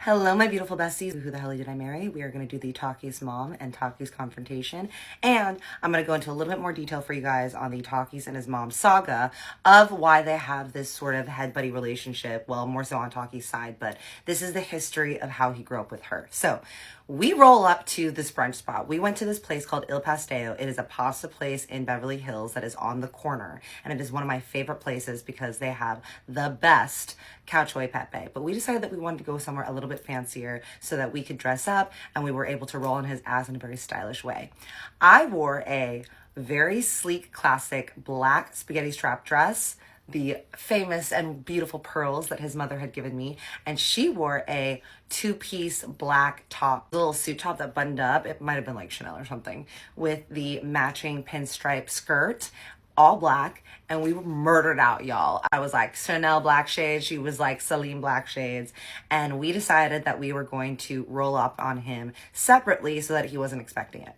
Hello, my beautiful besties. Who the hell did I marry? We are going to do the Takis mom and Takis confrontation. And I'm going to go into a little bit more detail for you guys on the Takis and his mom saga of why they have this sort of head buddy relationship. Well, more so on Takis' side, but this is the history of how he grew up with her. So we roll up to this brunch spot. We went to this place called Il Pastel. It is a pasta place in Beverly Hills that is on the corner. And it is one of my favorite places because they have the best cacio e pepe. But we decided that we wanted to go somewhere a little bit fancier so that we could dress up and we were able to roll on his ass in a very stylish way. I wore a very sleek, classic black spaghetti strap dress, the famous and beautiful pearls that his mother had given me, and she wore a two-piece black top, little suit top that buttoned up. It might have been like Chanel or something, with the matching pinstripe skirt, all black, and we were murdered out, y'all. I was like Chanel black shades, she was like Celine black shades, and we decided that we were going to roll up on him separately so that he wasn't expecting it.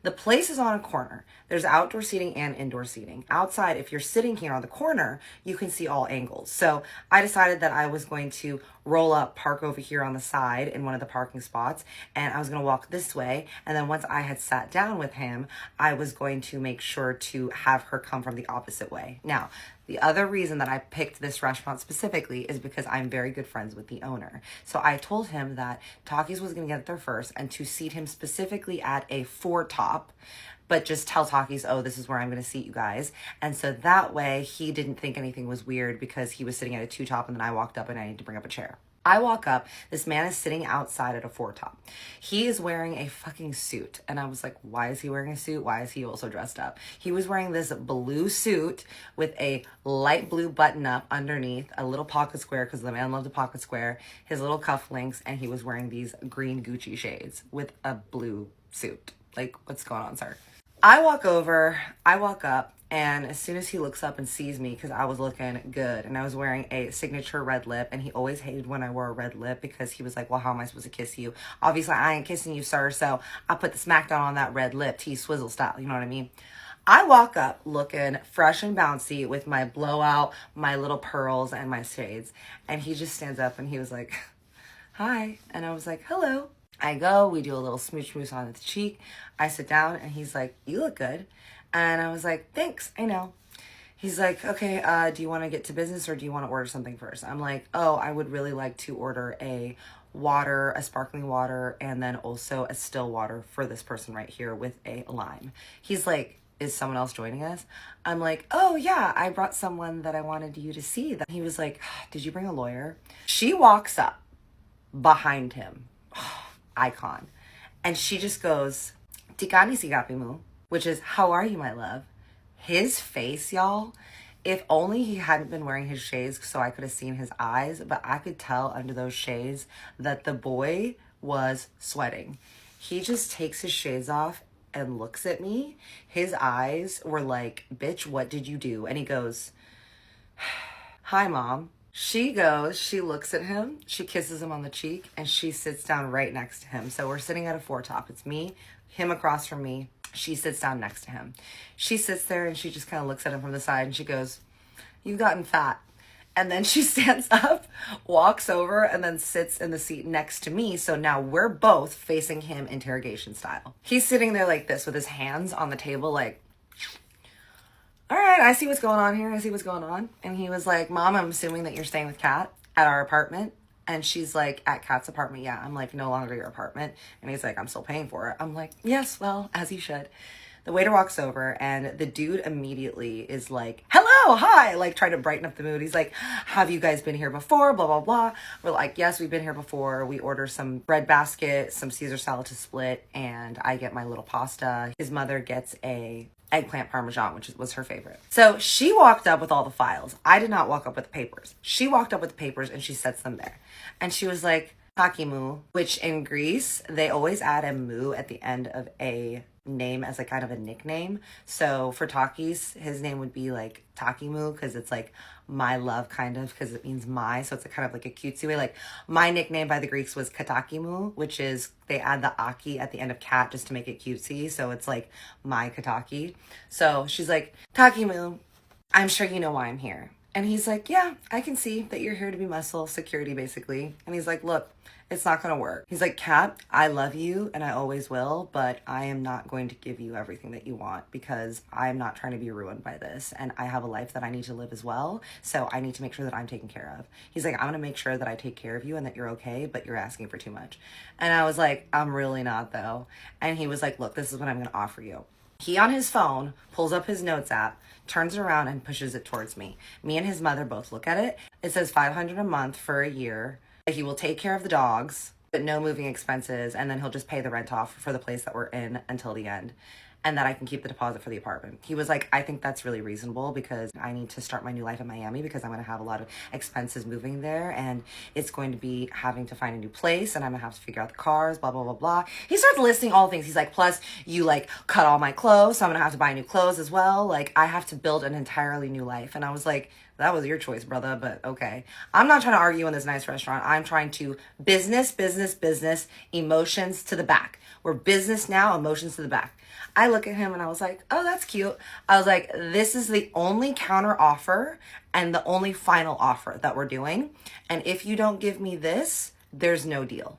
The place is on a corner. There's outdoor seating and indoor seating. Outside, if you're sitting here on the corner, you can see all angles. So I decided that I was going to roll up, park over here on the side in one of the parking spots, and I was going to walk this way. And then once I had sat down with him, I was going to make sure to have her come from the opposite way. Now, the other reason that I picked this restaurant specifically is because I'm very good friends with the owner. So I told him that Takis was going to get there first and to seat him specifically at a 4-top, but just tell Takis, oh, this is where I'm going to seat you guys. And so that way he didn't think anything was weird because he was sitting at a 2-top and then I walked up and I need to bring up a chair. I walk up, this man is sitting outside at a 4-top. He is wearing a fucking suit. And I was like, why is he wearing a suit? Why is he also dressed up? He was wearing this blue suit with a light blue button up underneath, a little pocket square, because the man loved a pocket square, his little cufflinks, and he was wearing these green Gucci shades with a blue suit. Like, what's going on, sir? I walk up, and as soon as he looks up and sees me, because I was looking good and I was wearing a signature red lip, and he always hated when I wore a red lip because he was like, well, how am I supposed to kiss you? Obviously, I ain't kissing you, sir, so I put the smackdown on that red lip, T-Swizzle style, you know what I mean? I walk up looking fresh and bouncy with my blowout, my little pearls, and my shades, and he just stands up and he was like, hi, and I was like, hello. I go, we do a little smooch on the cheek. I sit down and he's like, you look good. And I was like, thanks, I know. He's like, okay, do you want to get to business or do you want to order something first? I'm like, oh, I would really like to order a water, a sparkling water, and then also a still water for this person right here with a lime. He's like, is someone else joining us? I'm like, oh yeah, I brought someone that I wanted you to see. He was like, did you bring a lawyer? She walks up behind him. Icon. And she just goes, Tikani sigapimu, which is, how are you, my love? His face, y'all, if only he hadn't been wearing his shades so I could have seen his eyes, but I could tell under those shades that the boy was sweating. He just takes his shades off and looks at me. His eyes were like, bitch, what did you do? And he goes, hi, mom. She goes, she looks at him, she kisses him on the cheek, and she sits down right next to him. So we're sitting at a 4-top. It's me, him across from me. She sits down next to him. She sits there and she just kind of looks at him from the side and she goes, you've gotten fat. And then she stands up, walks over, and then sits in the seat next to me. So now we're both facing him interrogation style. He's sitting there like this with his hands on the table like, all right, I see what's going on here. I see what's going on. And he was like, Mom, I'm assuming that you're staying with Kat at our apartment. And she's like, at Kat's apartment? Yeah. I'm like, no longer your apartment. And he's like, I'm still paying for it. I'm like, yes, well, as you should. The waiter walks over and the dude immediately is like, hello, hi, like trying to brighten up the mood. He's like, have you guys been here before? Blah, blah, blah. We're like, yes, we've been here before. We order some bread basket, some Caesar salad to split, and I get my little pasta. His mother gets a eggplant parmesan, which was her favorite. So she walked up with all the files. I did not walk up with the papers. She walked up with the papers and she sets them there. And she was like, Takimu, which in Greece, they always add a mu at the end of a name as a kind of a nickname. So for Takis, his name would be like Takimu because it's like my love kind of, because it means my, so it's a kind of like a cutesy way. Like my nickname by the Greeks was Katakimu, which is they add the aki at the end of cat just to make it cutesy. So it's like my Kataki. So she's like, Takimu, I'm sure you know why I'm here. And he's like, yeah, I can see that you're here to be muscle security, basically. And he's like, look, it's not going to work. He's like, Kat, I love you and I always will, but I am not going to give you everything that you want because I'm not trying to be ruined by this. And I have a life that I need to live as well. So I need to make sure that I'm taken care of. He's like, I'm going to make sure that I take care of you and that you're okay, but you're asking for too much. And I was like, I'm really not though. And he was like, look, this is what I'm going to offer you. He on his phone pulls up his notes app, turns it around and pushes it towards me. Me and his mother both look at it. It says $500 a month for a year. He will take care of the dogs, but no moving expenses. And then he'll just pay the rent off for the place that we're in until the end. And that I can keep the deposit for the apartment. He was like, I think that's really reasonable because I need to start my new life in Miami because I'm going to have a lot of expenses moving there. And it's going to be having to find a new place. And I'm going to have to figure out the cars, blah, blah, blah, blah. He starts listing all things. He's like, plus you like cut all my clothes. So I'm going to have to buy new clothes as well. Like I have to build an entirely new life. And I was like, that was your choice, brother, but okay. I'm not trying to argue in this nice restaurant. I'm trying to business, emotions to the back. We're business now, emotions to the back. I look at him and I was like, oh, that's cute. I was like, this is the only counter offer and the only final offer that we're doing. And if you don't give me this, there's no deal.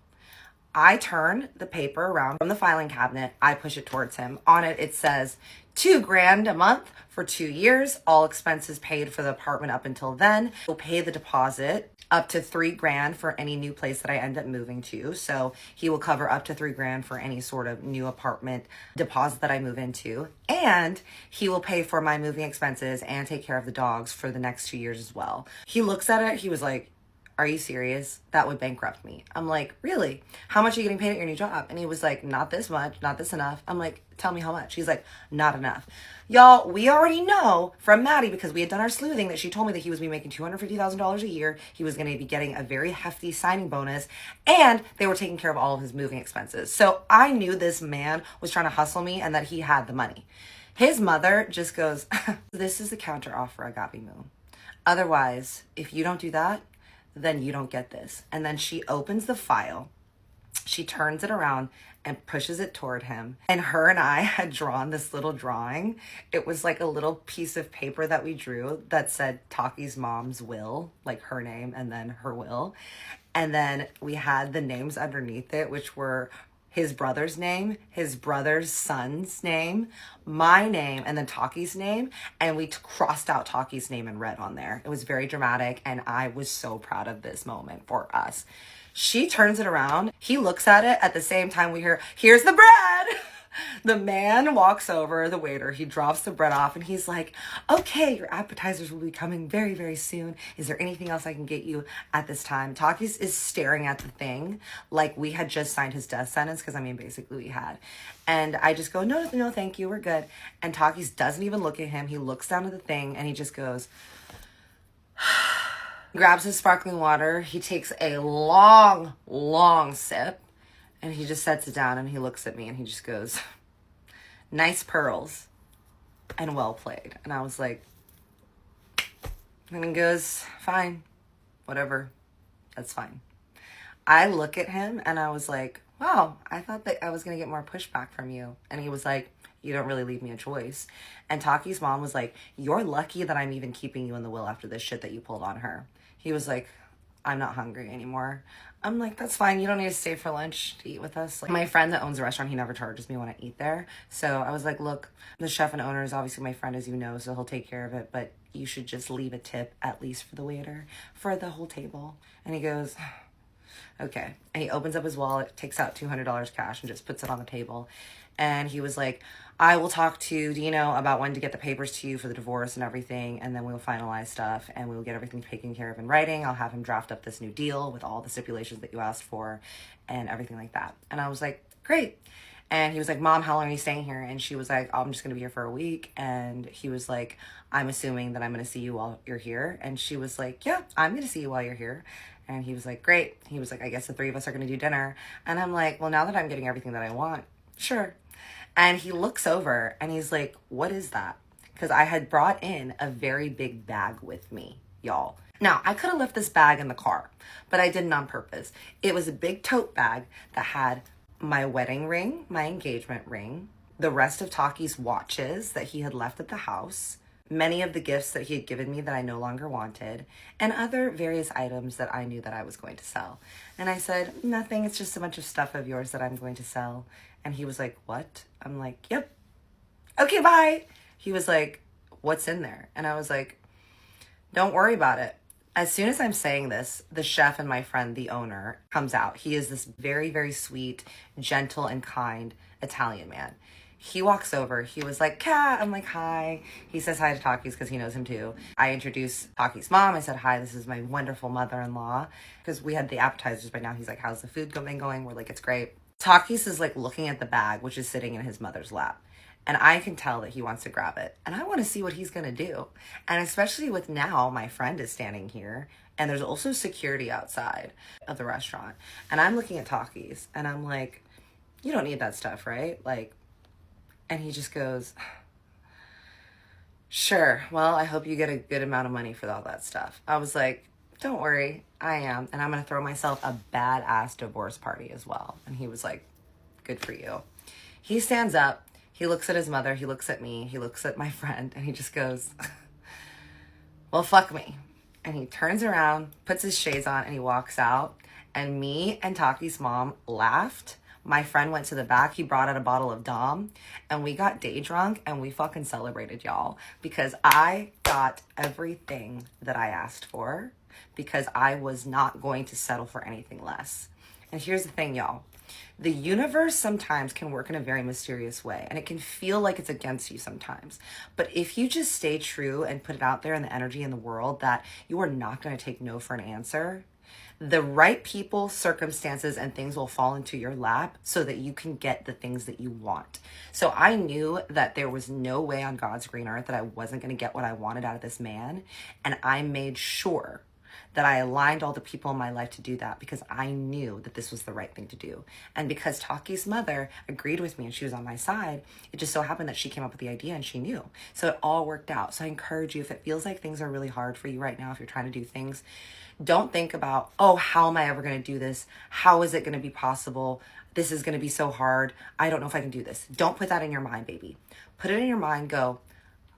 I turn the paper around from the filing cabinet. I push it towards him. On it, it says $2,000 a month for 2 years. All expenses paid for the apartment up until then. We'll pay the deposit up to $3,000 for any new place that I end up moving to. So he will cover up to $3,000 for any sort of new apartment deposit that I move into. And he will pay for my moving expenses and take care of the dogs for the next 2 years as well. He looks at it. He was like, are you serious? That would bankrupt me. I'm like, really? How much are you getting paid at your new job? And he was like, not this much, not this enough. I'm like, tell me how much. He's like, not enough. Y'all, we already know from Maddie, because we had done our sleuthing, that she told me that he was going to be making $250,000 a year. He was going to be getting a very hefty signing bonus, and they were taking care of all of his moving expenses. So I knew this man was trying to hustle me and that he had the money. His mother just goes, this is the counter offer I got, Bimu. Otherwise, if you don't do that, then you don't get this. And then she opens the file, she turns it around and pushes it toward him. And her and I had drawn this little drawing. It was like a little piece of paper that we drew that said Takis' mom's will, like her name and then her will. And then we had the names underneath it, which were his brother's name, his brother's son's name, my name, and then Takis' name. And we crossed out Takis' name in red on there. It was very dramatic, and I was so proud of this moment for us. She turns it around. He looks at it at the same time we hear, here's the bread. The man walks over, the waiter, he drops the bread off and he's like, okay, your appetizers will be coming very, very soon. Is there anything else I can get you at this time? Takis is staring at the thing like we had just signed his death sentence, because I mean, basically we had. And I just go, no, thank you, we're good. And Takis doesn't even look at him. He looks down at the thing and he just goes, grabs his sparkling water. He takes a long, long sip. And he just sets it down and he looks at me and he just goes, nice pearls and well played. And I was like, and he goes, fine, whatever, that's fine. I look at him and I was like, wow, I thought that I was going to get more pushback from you. And he was like, you don't really leave me a choice. And Takis' mom was like, you're lucky that I'm even keeping you in the will after this shit that you pulled on her. He was like, I'm not hungry anymore. I'm like, that's fine. You don't need to stay for lunch to eat with us. Like, my friend that owns a restaurant, he never charges me when I eat there. So I was like, look, the chef and owner is obviously my friend, as you know, so he'll take care of it. But you should just leave a tip, at least for the waiter, for the whole table. And he goes, okay. And he opens up his wallet, takes out $200 cash and just puts it on the table. And he was like, I will talk to Dino about when to get the papers to you for the divorce and everything, and then we'll finalize stuff and we'll get everything taken care of in writing. I'll have him draft up this new deal with all the stipulations that you asked for and everything like that. And I was like, great. And he was like, Mom, how long are you staying here? And she was like, oh, I'm just going to be here for a week. And he was like, I'm assuming that I'm going to see you while you're here. And she was like, yeah, I'm going to see you while you're here. And he was like, great. He was like, I guess the three of us are going to do dinner. And I'm like, well, now that I'm getting everything that I want, sure. And he looks over and he's like, what is that? Because I had brought in a very big bag with me, y'all. Now, I could have left this bag in the car, but I didn't on purpose. It was a big tote bag that had my wedding ring, my engagement ring, the rest of Takis' watches that he had left at the house, many of the gifts that he had given me that I no longer wanted, and other various items that I knew that I was going to sell. And I said, nothing, it's just a bunch of stuff of yours that I'm going to sell. And he was like, what? I'm like, yep. Okay, bye. He was like, what's in there? And I was like, don't worry about it. As soon as I'm saying this, the chef and my friend, the owner, comes out. He is this very, very sweet, gentle, and kind Italian man. He walks over. He was like, Kat. I'm like, hi. He says hi to Takis because he knows him too. I introduced Takis' mom. I said, hi, this is my wonderful mother-in-law. Because we had the appetizers by now. He's like, how's the food been going? We're like, it's great. Takis is like looking at the bag, which is sitting in his mother's lap. And I can tell that he wants to grab it. And I want to see what he's going to do. And especially with now, my friend is standing here. And there's also security outside of the restaurant. And I'm looking at Takis. And I'm like, you don't need that stuff, right? Like, and he just goes, sure. Well, I hope you get a good amount of money for all that stuff. I was like, don't worry. I am. And I'm going to throw myself a badass divorce party as well. And he was like, good for you. He stands up. He looks at his mother, he looks at me, he looks at my friend, and he just goes, well, fuck me. And he turns around, puts his shades on, and he walks out. And me and Takis' mom laughed. My friend went to the back, he brought out a bottle of Dom, and we got day drunk, and we fucking celebrated, y'all. Because I got everything that I asked for, because I was not going to settle for anything less. And here's the thing, y'all. The universe sometimes can work in a very mysterious way, and it can feel like it's against you sometimes. But if you just stay true and put it out there in the energy in the world that you are not going to take no for an answer, the right people, circumstances, and things will fall into your lap so that you can get the things that you want. So I knew that there was no way on God's green earth that I wasn't going to get what I wanted out of this man, and I made sure that I aligned all the people in my life to do that because I knew that this was the right thing to do. And because Takis' mother agreed with me and she was on my side, it just so happened that she came up with the idea and she knew. So it all worked out. So I encourage you, if it feels like things are really hard for you right now, if you're trying to do things, don't think about, oh, how am I ever going to do this? How is it going to be possible? This is going to be so hard. I don't know if I can do this. Don't put that in your mind, baby. Put it in your mind, go,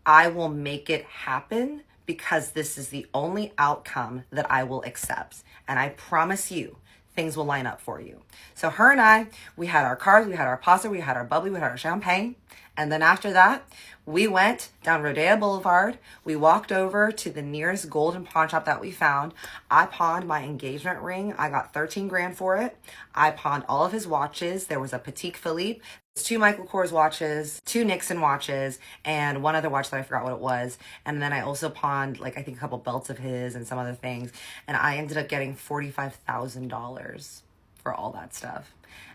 I will make it happen, because this is the only outcome that I will accept. And I promise you, things will line up for you. So her and I, we had our cars, we had our pasta, we had our bubbly, we had our champagne. And then after that, we went down Rodeo Boulevard. We walked over to the nearest golden pawn shop that we found. I pawned my engagement ring. I got 13 grand for it. I pawned all of his watches. There was a Patek Philippe, 2 Michael Kors watches, 2 Nixon watches, and one other watch that I forgot what it was. And then I also pawned, like, I think a couple belts of his and some other things. And I ended up getting $45,000 for all that stuff.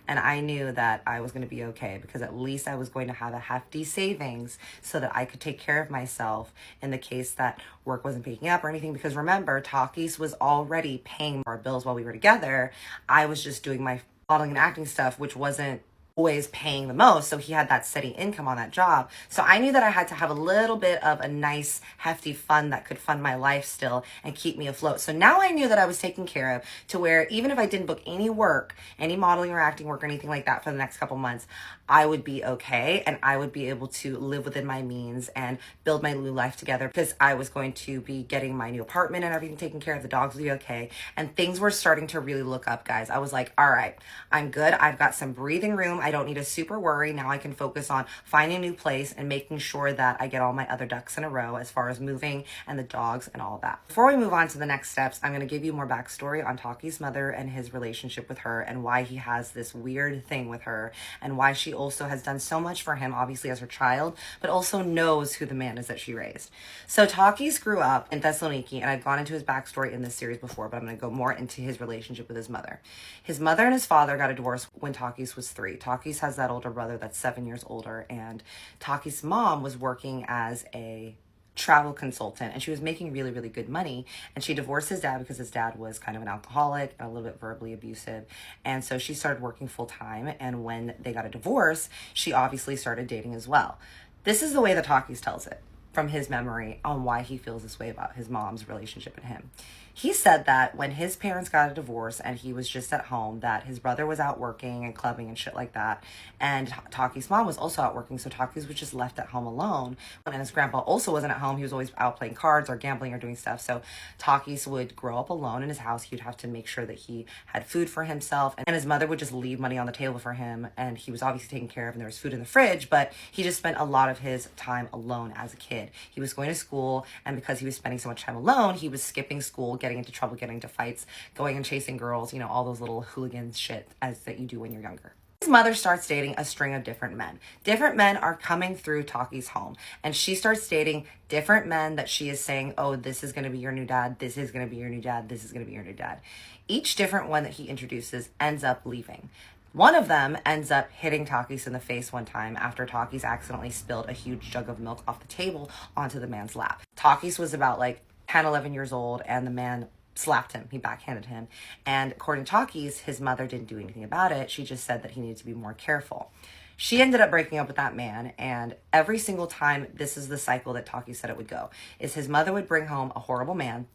And I knew that I was going to be okay because at least I was going to have a hefty savings so that I could take care of myself in the case that work wasn't picking up or anything. Because remember, Takis was already paying our bills while we were together. I was just doing my modeling and acting stuff, which wasn't always paying the most. So he had that steady income on that job. So I knew that I had to have a little bit of a nice hefty fund that could fund my life still and keep me afloat. So now I knew that I was taken care of to where even if I didn't book any work, any modeling or acting work or anything like that for the next couple months, I would be okay and I would be able to live within my means and build my new life together because I was going to be getting my new apartment and everything taken care of. The dogs would be okay. And things were starting to really look up, guys. I was like, all right, I'm good. I've got some breathing room. I don't need to super worry. Now I can focus on finding a new place and making sure that I get all my other ducks in a row as far as moving and the dogs and all that. Before we move on to the next steps, I'm going to give you more backstory on Takis' mother and his relationship with her and why he has this weird thing with her and why she also has done so much for him, obviously as her child, but also knows who the man is that she raised. So Takis grew up in Thessaloniki, and I've gone into his backstory in this series before, but I'm going to go more into his relationship with his mother. His mother and his father got a divorce when Takis was 3. Takis has that older brother that's 7 years older, and Takis' mom was working as a travel consultant and she was making really, really good money, and she divorced his dad because his dad was kind of an alcoholic and a little bit verbally abusive, and so she started working full-time, and when they got a divorce, she obviously started dating as well. This is the way that Takis tells it from his memory on why he feels this way about his mom's relationship and him. He said that when his parents got a divorce and he was just at home, that his brother was out working and clubbing and shit like that. And Takis' mom was also out working, so Takis was just left at home alone. And his grandpa also wasn't at home. He was always out playing cards or gambling or doing stuff. So Takis would grow up alone in his house. He'd have to make sure that he had food for himself. And his mother would just leave money on the table for him. And he was obviously taken care of and there was food in the fridge, but he just spent a lot of his time alone as a kid. He was going to school, and because he was spending so much time alone, he was skipping school, getting into trouble, getting into fights, going and chasing girls, you know, all those little hooligan shit as that you do when you're younger. His mother starts dating a string of different men. Different men are coming through Takis' home, and she starts dating different men that she is saying, oh, this is going to be your new dad, this is going to be your new dad, this is going to be your new dad. Each different one that he introduces ends up leaving. One of them ends up hitting Takis in the face one time after Takis accidentally spilled a huge jug of milk off the table onto the man's lap. Takis was about like 10, 11 years old, and the man slapped him. He backhanded him. And according to Takis, his mother didn't do anything about it. She just said that he needed to be more careful. She ended up breaking up with that man, and every single time, this is the cycle that Takis said it would go, is his mother would bring home a horrible man,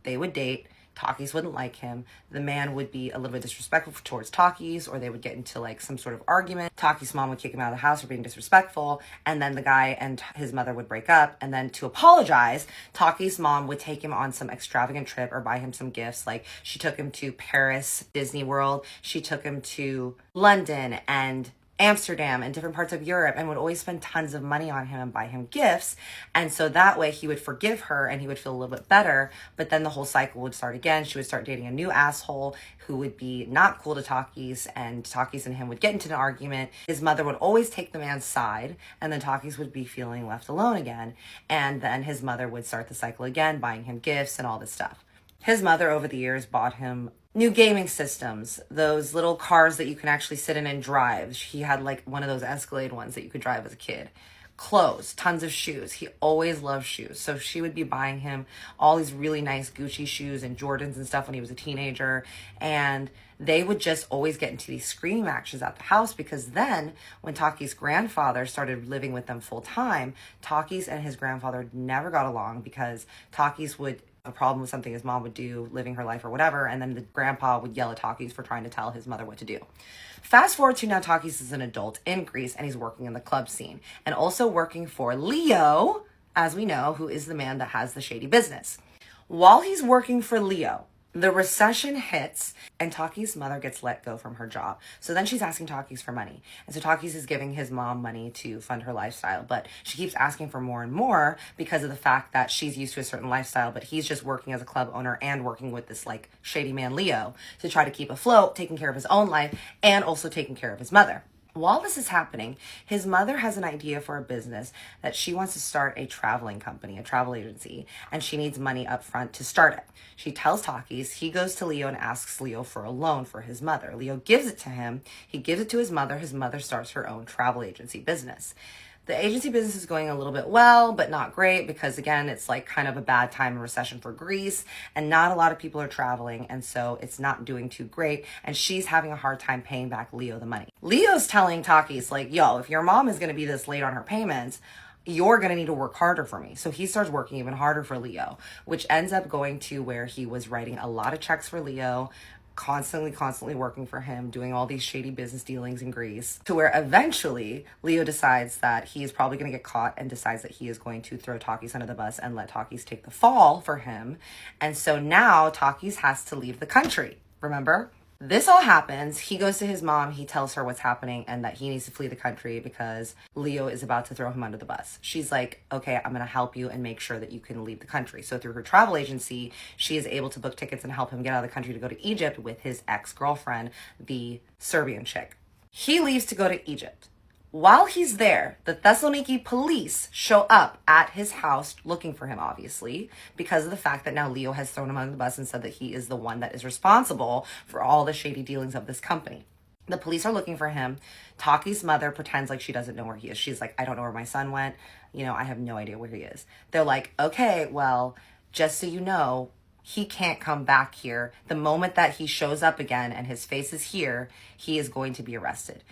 they would date, Takis wouldn't like him. The man would be a little bit disrespectful towards Takis, or they would get into like some sort of argument. Takis' mom would kick him out of the house for being disrespectful, and then the guy and his mother would break up. And then to apologize, Takis' mom would take him on some extravagant trip or buy him some gifts. Like she took him to Paris, Disney World. She took him to London and Amsterdam and different parts of Europe, and would always spend tons of money on him and buy him gifts. And so that way he would forgive her and he would feel a little bit better. But then the whole cycle would start again. She would start dating a new asshole who would be not cool to Takis, and Takis and him would get into an argument. His mother would always take the man's side, and then Takis would be feeling left alone again. And then his mother would start the cycle again, buying him gifts and all this stuff. His mother over the years bought him new gaming systems, those little cars that you can actually sit in and drive. He had like one of those Escalade ones that you could drive as a kid. Clothes, tons of shoes. He always loved shoes. So she would be buying him all these really nice Gucci shoes and Jordans and stuff when he was a teenager. And they would just always get into these screaming matches at the house, because then when Takis' grandfather started living with them full time, Takis and his grandfather never got along, because Takis would a problem with something his mom would do, living her life or whatever, and then the grandpa would yell at Takis for trying to tell his mother what to do. Fast forward to now, Takis is an adult in Greece, and he's working in the club scene, and also working for Leo, as we know, who is the man that has the shady business. While he's working for Leo, the recession hits, and Takis' mother gets let go from her job. So then she's asking Takis for money. And so Takis is giving his mom money to fund her lifestyle, but she keeps asking for more and more because of the fact that she's used to a certain lifestyle, but he's just working as a club owner and working with this like shady man Leo to try to keep afloat, taking care of his own life and also taking care of his mother. While this is happening, his mother has an idea for a business that she wants to start a traveling company, a travel agency, and she needs money up front to start it. She tells Takis, he goes to Leo and asks Leo for a loan for his mother. Leo gives it to him. He gives it to his mother. His mother starts her own travel agency business. The agency business is going a little bit well, but not great, because again, it's like kind of a bad time in recession for Greece, and not a lot of people are traveling, and so it's not doing too great, and she's having a hard time paying back Leo the money. Leo's telling Takis, like, yo, if your mom is going to be this late on her payments, you're going to need to work harder for me. So he starts working even harder for Leo, which ends up going to where he was writing a lot of checks for Leo, constantly working for him, doing all these shady business dealings in Greece, to where eventually Leo decides that he is probably going to get caught and decides that he is going to throw Takis under the bus and let Takis take the fall for him. And so now Takis has to leave the country. Remember? This all happens. He goes to his mom. He tells her what's happening and that he needs to flee the country because Leo is about to throw him under the bus. She's like, okay, I'm going to help you and make sure that you can leave the country. So through her travel agency, she is able to book tickets and help him get out of the country to go to Egypt with his ex-girlfriend, the Serbian chick. He leaves to go to Egypt. While he's there, the Thessaloniki police show up at his house looking for him, obviously, because of the fact that now Leo has thrown him under the bus and said that he is the one that is responsible for all the shady dealings of this company. The police are looking for him. Takis' mother pretends like she doesn't know where he is. She's like, I don't know where my son went. You know, I have no idea where he is. They're like, okay, well, just so you know, he can't come back here. The moment that he shows up again and his face is here, he is going to be arrested.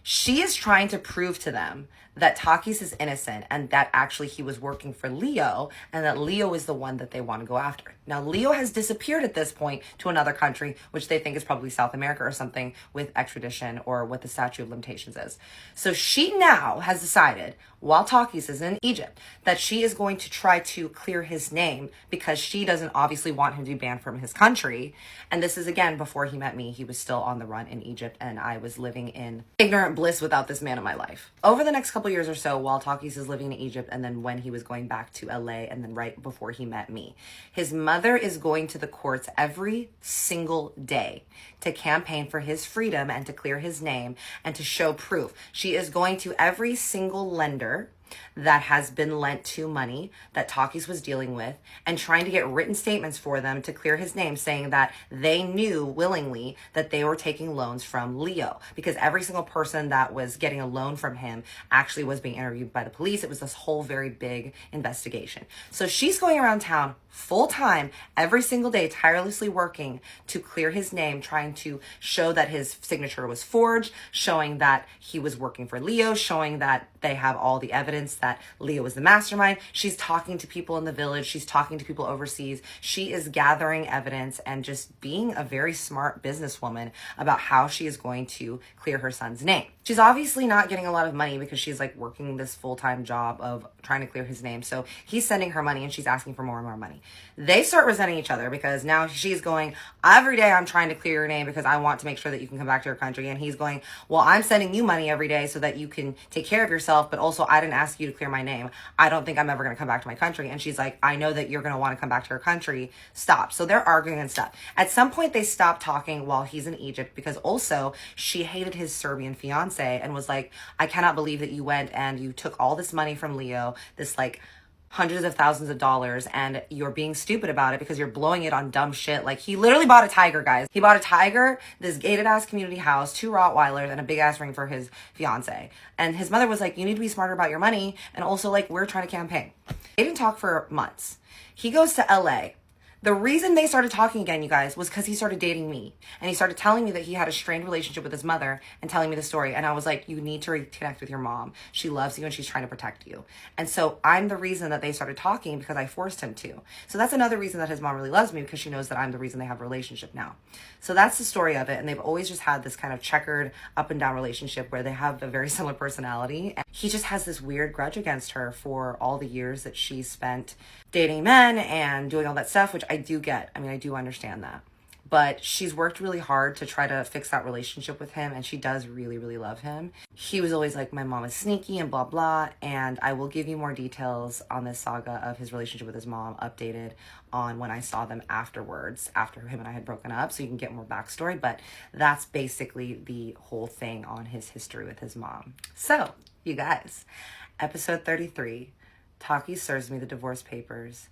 She is trying to prove to them that Takis is innocent and that actually he was working for Leo and that Leo is the one that they want to go after. Now, Leo has disappeared at this point to another country, which they think is probably South America or something with extradition or what the statute of limitations is. So she now has decided, while Takis is in Egypt, that she is going to try to clear his name because she doesn't obviously want him to be banned from his country. And this is, again, before he met me. He was still on the run in Egypt and I was living in ignorant bliss without this man in my life. Over the next couple years or so, while Takis is living in Egypt and then when he was going back to LA and then right before he met me, his mother is going to the courts every single day to campaign for his freedom and to clear his name and to show proof. She is going to every single lender that has been lent to money that Takis was dealing with and trying to get written statements for them to clear his name, saying that they knew willingly that they were taking loans from Leo, because every single person that was getting a loan from him actually was being interviewed by the police. It was this whole very big investigation. So she's going around town full time every single day, tirelessly working to clear his name, trying to show that his signature was forged, showing that he was working for Leo, showing that they have all the evidence that Leo was the mastermind. She's talking to people in the village. She's talking to people overseas. She is gathering evidence and just being a very smart businesswoman about how she is going to clear her son's name. She's obviously not getting a lot of money because she's like working this full-time job of trying to clear his name. So he's sending her money and she's asking for more and more money. They start resenting each other because now she's going, every day I'm trying to clear your name because I want to make sure that you can come back to your country. And he's going, well, I'm sending you money every day so that you can take care of yourself. But also I didn't ask you to clear my name. I don't think I'm ever going to come back to my country. And she's like, I know that you're going to want to come back to your country. Stop. So they're arguing and stuff. At some point they stop talking while he's in Egypt because also she hated his Serbian fiance and was like, I cannot believe that you went and you took all this money from Leo, this like hundreds of thousands of dollars, and you're being stupid about it because you're blowing it on dumb shit. Like, he literally bought a tiger, guys. He bought a tiger, this gated ass community house, 2 Rottweilers, and a big ass ring for his fiance. And his mother was like, you need to be smarter about your money. And also, like, we're trying to campaign. They didn't talk for months. He goes to LA. The reason they started talking again, you guys, was because he started dating me. And he started telling me that he had a strained relationship with his mother and telling me the story. And I was like, you need to reconnect with your mom. She loves you and she's trying to protect you. And so I'm the reason that they started talking because I forced him to. So that's another reason that his mom really loves me, because she knows that I'm the reason they have a relationship now. So that's the story of it. And they've always just had this kind of checkered up and down relationship where they have a very similar personality. And he just has this weird grudge against her for all the years that she spent dating men and doing all that stuff, which I do get. I mean, I do understand that. But she's worked really hard to try to fix that relationship with him, and she does really, really love him. He was always like, my mom is sneaky and blah, blah. And I will give you more details on this saga of his relationship with his mom updated on when I saw them afterwards, after him and I had broken up, so you can get more backstory. But that's basically the whole thing on his history with his mom. So, you guys, episode 33, Takis serves me the divorce papers.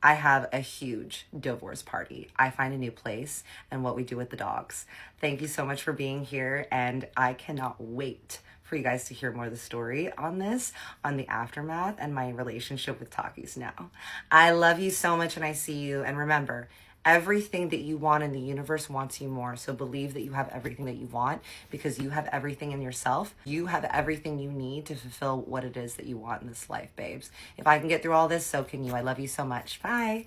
I have a huge divorce party. I find a new place and what we do with the dogs. Thank you so much for being here, and I cannot wait for you guys to hear more of the story on this, on the aftermath, and my relationship with Takis now. I love you so much, and I see you. And remember, everything that you want in the universe wants you more. So believe that you have everything that you want, because you have everything in yourself. You have everything you need to fulfill what it is that you want in this life, babes. If I can get through all this, so can you. I love you so much. Bye.